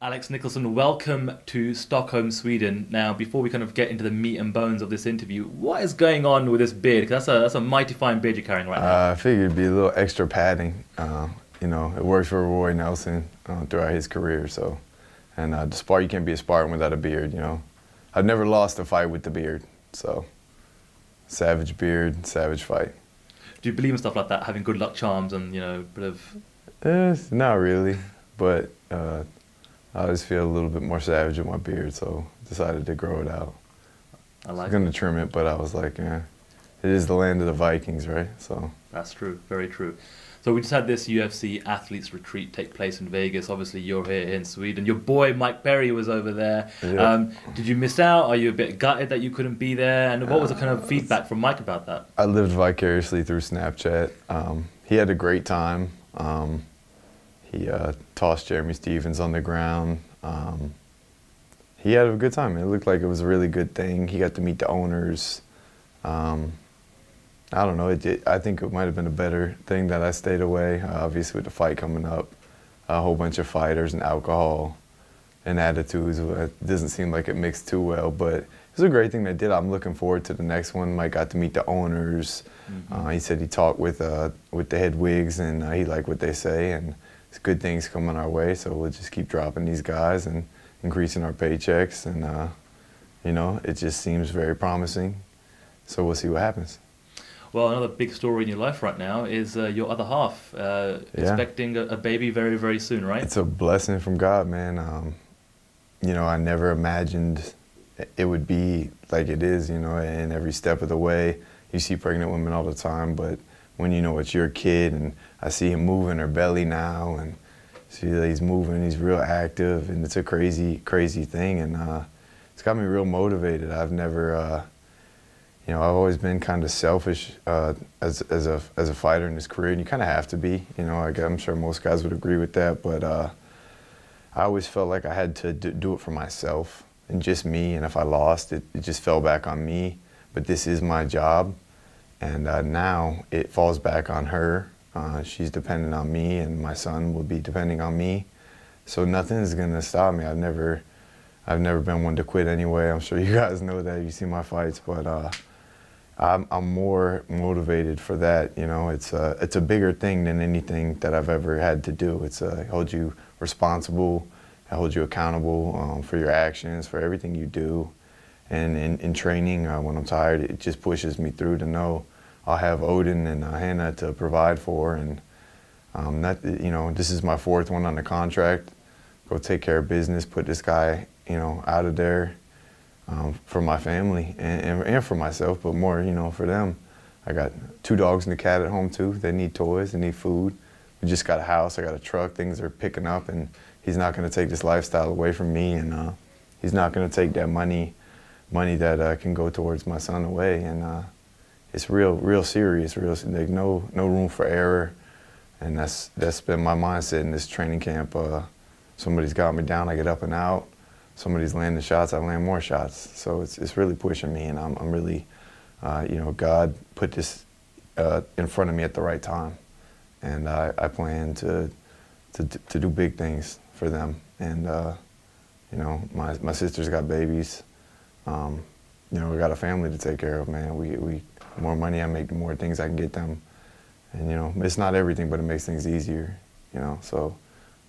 Alex Nicholson, welcome to Stockholm, Sweden. Now, before we kind of get into the meat and bones of this interview, what is going on with this beard? 'Cause that's a mighty fine beard you're carrying right now. I figured it'd be a little extra padding. It works for Roy Nelson throughout his career. So, and the Spartan, you can't be a Spartan without a beard. I've never lost a fight with the beard. So, savage beard, savage fight. Do you believe in stuff like that, having good luck charms and a bit of? Not really, but I just feel a little bit more savage with my beard, so decided to grow it out. I like was going to trim it, but I was like, it is the land of the Vikings, right? So that's true, very true. So we just had this UFC athletes retreat take place in Vegas. Obviously, you're here in Sweden. Your boy Mike Perry was over there. Yeah. Did you miss out? Are you a bit gutted that you couldn't be there? And what was the kind of feedback from Mike about that? I lived vicariously through Snapchat. He had a great time. He tossed Jeremy Stevens on the ground. He had a good time. It looked like it was a really good thing. He got to meet the owners. I don't know. I think it might have been a better thing that I stayed away. Obviously, with the fight coming up, a whole bunch of fighters and alcohol and attitudes. It doesn't seem like it mixed too well, but it was a great thing they did. I'm looking forward to the next one. Mike got to meet the owners. Mm-hmm. He said he talked with the head wigs, and he liked what they say. And it's good things coming our way. So we'll just keep dropping these guys and increasing our paychecks. And it just seems very promising. So we'll see what happens. Well, another big story in your life right now is your other half expecting a baby very, very soon, right? It's a blessing from God, man. I never imagined it would be like it is, in every step of the way. You see pregnant women all the time, but when you know it's your kid, and I see him moving her belly now, and see that he's moving, he's real active, and it's a crazy, crazy thing, and it's got me real motivated. I've never... I've always been kind of selfish as a fighter in this career, and you kind of have to be. I'm sure most guys would agree with that, but I always felt like I had to do it for myself and just me, and if I lost, it just fell back on me. But this is my job, and now it falls back on her. She's dependent on me, and my son will be depending on me. So nothing is going to stop me. I've never been one to quit anyway. I'm sure you guys know that. You see my fights, but I'm more motivated for that. It's a bigger thing than anything that I've ever had to do. It's hold you responsible, I hold you accountable for your actions, for everything you do. And in training, when I'm tired, it just pushes me through to know I'll have Odin and Hannah to provide for. And this is my fourth one on the contract. Go take care of business, put this guy, out of there. For my family and for myself, but more, for them. I got 2 dogs and a cat at home too. They need toys, they need food. We just got a house, I got a truck, things are picking up, and he's not gonna take this lifestyle away from me, and he's not gonna take that money that can go towards my son away, and it's real serious, like no room for error, and that's been my mindset in this training camp. Somebody's got me down, I get up and out. Somebody's landing shots, I land more shots. So it's really pushing me, and I'm really, God put this in front of me at the right time, and I plan to do big things for them. And my sister's got babies. We got a family to take care of, man. We more money I make, the more things I can get them. And it's not everything, but it makes things easier. So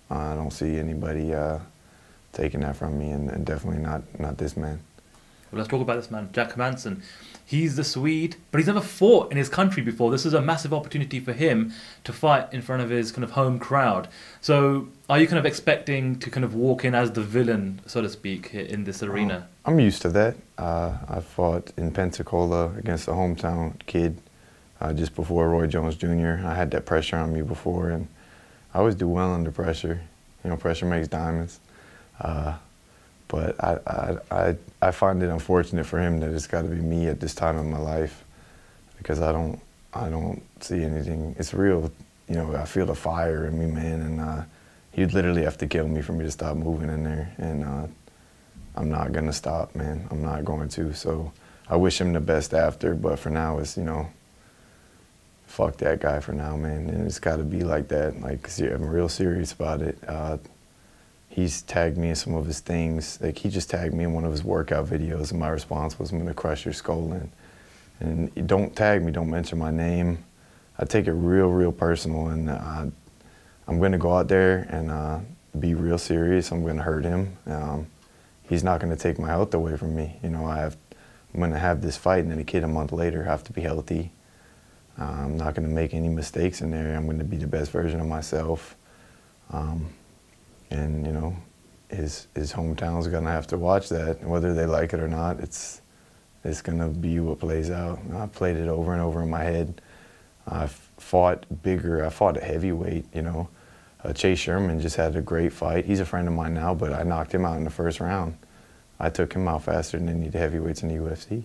I don't see anybody taking that from me, and definitely not this man. Well, let's talk about this man, Jack Manson. He's the Swede, but he's never fought in his country before. This is a massive opportunity for him to fight in front of his kind of home crowd. So are you kind of expecting to kind of walk in as the villain, so to speak, in this arena? I'm used to that. I fought in Pensacola against a hometown kid just before Roy Jones Jr. I had that pressure on me before, and I always do well under pressure. Pressure makes diamonds. But I find it unfortunate for him that it's got to be me at this time in my life, because I don't see anything. It's real, I feel the fire in me, man, and he'd literally have to kill me for me to stop moving in there, and I'm not gonna stop, man. I'm not going to. So I wish him the best after, but for now it's fuck that guy for now, man. And it's got to be like that, 'cause I'm real serious about it. he's tagged me in some of his things. Like, he just tagged me in one of his workout videos, and my response was, "I'm gonna crush your skull in." And don't tag me, don't mention my name. I take it real, real personal, and I'm gonna go out there and be real serious. I'm gonna hurt him. He's not gonna take my health away from me. You know, I'm gonna have this fight, and then a kid a month later have to be healthy. I'm not gonna make any mistakes in there. I'm gonna be the best version of myself. And you know, his hometown's gonna have to watch that, whether they like it or not. It's gonna be what plays out. I played it over and over in my head. I fought bigger. I fought a heavyweight. You know, Chase Sherman just had a great fight. He's a friend of mine now, but I knocked him out in the first round. I took him out faster than any of the heavyweights in the UFC.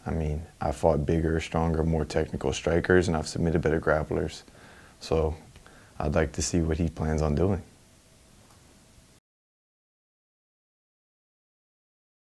I mean, I fought bigger, stronger, more technical strikers, and I've submitted better grapplers. So I'd like to see what he plans on doing.